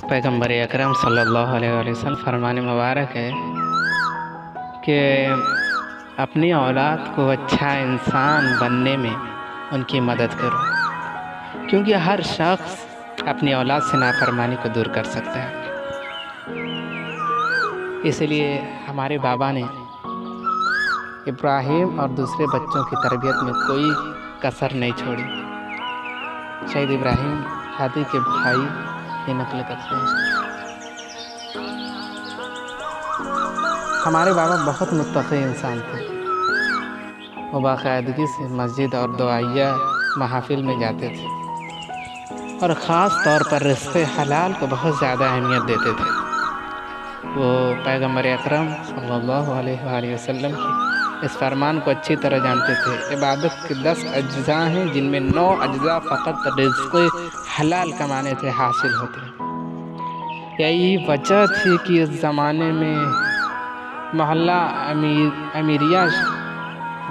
پیغمبر اکرم صلی اللہ علیہ وسلم فرمان مبارک ہے کہ اپنی اولاد کو اچھا انسان بننے میں ان کی مدد کرو، کیونکہ ہر شخص اپنی اولاد سے نافرمانی کو دور کر سکتا ہے۔ اس لیے ہمارے بابا نے ابراہیم اور دوسرے بچوں کی تربیت میں کوئی کسر نہیں چھوڑی۔ شہید ابراہیم ہادی کے بھائی یہ نقل کرتے ہیں۔ ہمارے بابا بہت متقی انسان تھے۔ وہ باقاعدگی سے مسجد اور دعائیہ محافل میں جاتے تھے اور خاص طور پر رزق حلال کو بہت زیادہ اہمیت دیتے تھے۔ وہ پیغمبر اکرم صلی اللہ علیہ وآلہ وسلم کی اس فرمان کو اچھی طرح جانتے تھے۔ عبادت کے 10 اجزاء ہیں، جن میں 9 اجزاء فقط رزق حلال کمانے سے حاصل ہوتے ہیں۔ یہی وجہ تھی کہ اس زمانے میں محلہ امیریہ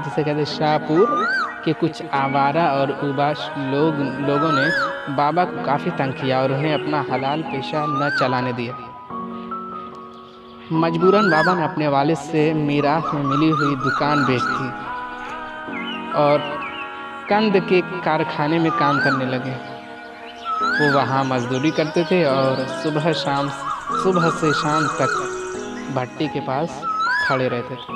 جسے کہتے ہیں شاہ پور کے کچھ آوارہ اور اوباش لوگوں نے بابا کو کافی تنگ کیا اور انہیں اپنا حلال پیشہ نہ چلانے دیا۔ مجبوراً بابا نے اپنے والد سے میراث میں ملی ہوئی دکان بیچ دی اور کند کے کارخانے میں کام کرنے لگے۔ وہ وہاں مزدوری کرتے تھے اور صبح سے شام تک بھٹی کے پاس کھڑے رہتے تھے۔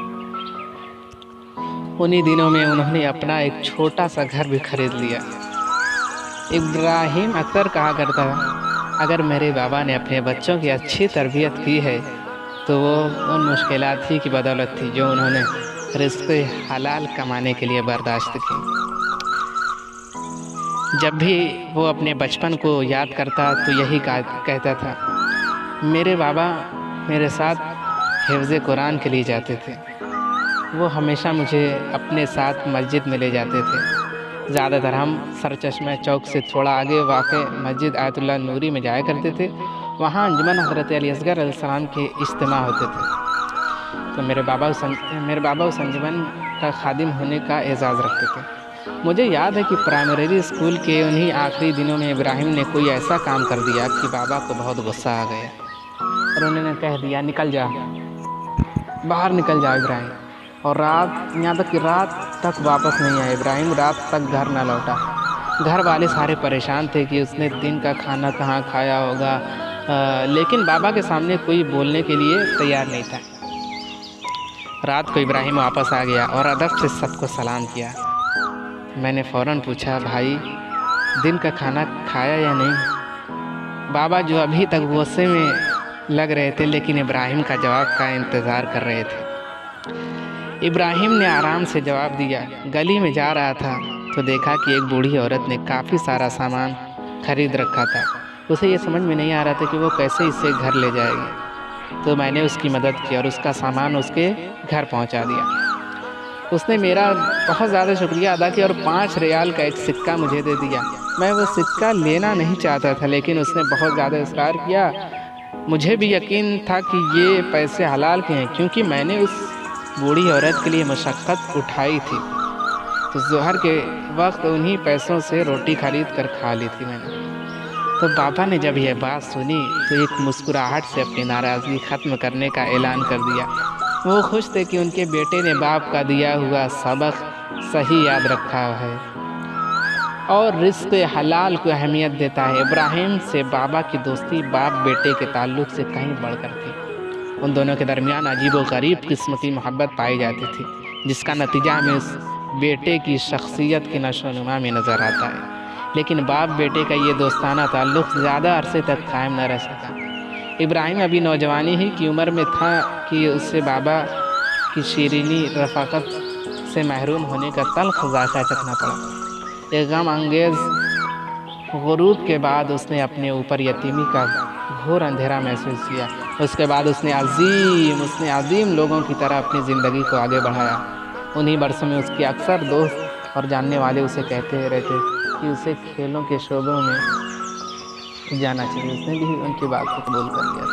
انہی دنوں میں انہوں نے اپنا ایک چھوٹا سا گھر بھی خرید لیا۔ ابراہیم اکثر کہا کرتا تھا، اگر میرے بابا نے اپنے بچوں کی اچھی تربیت کی ہے تو وہ ان مشکلات ہی کی بدولت تھی جو انہوں نے رزق حلال کمانے کے لیے برداشت کی۔ جب بھی وہ اپنے بچپن کو یاد کرتا تو یہی کہتا تھا، میرے بابا میرے ساتھ حفظ قرآن کے لیے جاتے تھے۔ وہ ہمیشہ مجھے اپنے ساتھ مسجد میں لے جاتے تھے۔ زیادہ تر ہم سرچشمہ چوک سے تھوڑا آگے واقع مسجد آیت اللہ نوری میں جایا کرتے تھے۔ وہاں انجمن حضرت علی اصغر علیہ السلام کے اجتماع ہوتے تھے، تو میرے بابا اس انجمن کا خادم ہونے کا اعزاز رکھتے تھے۔ مجھے یاد ہے کہ پرائمری اسکول کے انہی آخری دنوں میں ابراہیم نے کوئی ایسا کام کر دیا کہ بابا کو بہت غصہ آ گیا اور انہوں نے کہہ دیا، نکل جا، باہر نکل جا ابراہیم۔ اور یہاں تک کہ رات تک واپس نہیں آیا ابراہیم، رات تک گھر نہ لوٹا۔ گھر والے سارے پریشان تھے کہ اس نے دن کا کھانا کہاں کھایا ہوگا، لیکن بابا کے سامنے کوئی بولنے کے لیے تیار نہیں تھا۔ رات کو ابراہیم واپس آ گیا اور ادب سے سب کو سلام کیا۔ میں نے فوراً پوچھا، بھائی دن کا کھانا کھایا یا نہیں؟ بابا جو ابھی تک غصے میں لگ رہے تھے لیکن ابراہیم کا جواب کا انتظار کر رہے تھے۔ ابراہیم نے آرام سے جواب دیا، گلی میں جا رہا تھا تو دیکھا کہ ایک بوڑھی عورت نے کافی سارا سامان خرید رکھا تھا۔ اسے یہ سمجھ میں نہیں آ رہا تھا کہ وہ کیسے اسے گھر لے جائے گی، تو میں نے اس کی مدد کی اور اس کا سامان اس کے گھر پہنچا دیا۔ اس نے میرا بہت زیادہ شکریہ ادا کیا اور 5 ریال کا ایک سکہ مجھے دے دیا۔ میں وہ سکہ لینا نہیں چاہتا تھا لیکن اس نے بہت زیادہ اصرار کیا۔ مجھے بھی یقین تھا کہ یہ پیسے حلال کے ہیں کیونکہ میں نے اس بوڑھی عورت کے لیے مشقت اٹھائی تھی، تو ظہر کے وقت انہی پیسوں سے روٹی خرید کر کھا لی تھی میں نے۔ تو بابا نے جب یہ بات سنی تو ایک مسکراہٹ سے اپنی ناراضگی ختم کرنے کا اعلان کر دیا۔ وہ خوش تھے کہ ان کے بیٹے نے باپ کا دیا ہوا سبق صحیح یاد رکھا ہے اور رزق حلال کو اہمیت دیتا ہے۔ ابراہیم سے بابا کی دوستی باپ بیٹے کے تعلق سے کہیں بڑھ کر تھی۔ ان دونوں کے درمیان عجیب و غریب قسم کی محبت پائی جاتی تھی، جس کا نتیجہ ہمیں اس بیٹے کی شخصیت کی نشو و نما میں نظر آتا ہے۔ لیکن باپ بیٹے کا یہ دوستانہ تعلق زیادہ عرصے تک قائم نہ رہ سکا۔ ابراہیم ابھی نوجوانی ہی کی عمر میں تھا کہ اسے بابا کی شیرینی رفاقت سے محروم ہونے کا تلخ ذائقہ چکھنا پڑا۔ ایک غم انگیز غروب کے بعد اس نے اپنے اوپر یتیمی کا گھور اندھیرا محسوس کیا۔ اس کے بعد اس نے عظیم لوگوں کی طرح اپنی زندگی کو آگے بڑھایا۔ انہی برسوں میں اس کے اکثر دوست اور جاننے والے اسے کہتے رہتے کہ اسے کھیلوں کے شعبوں میں جانا چاہیے۔ اس نے بھی ان کی بات کو قبول کر لیا۔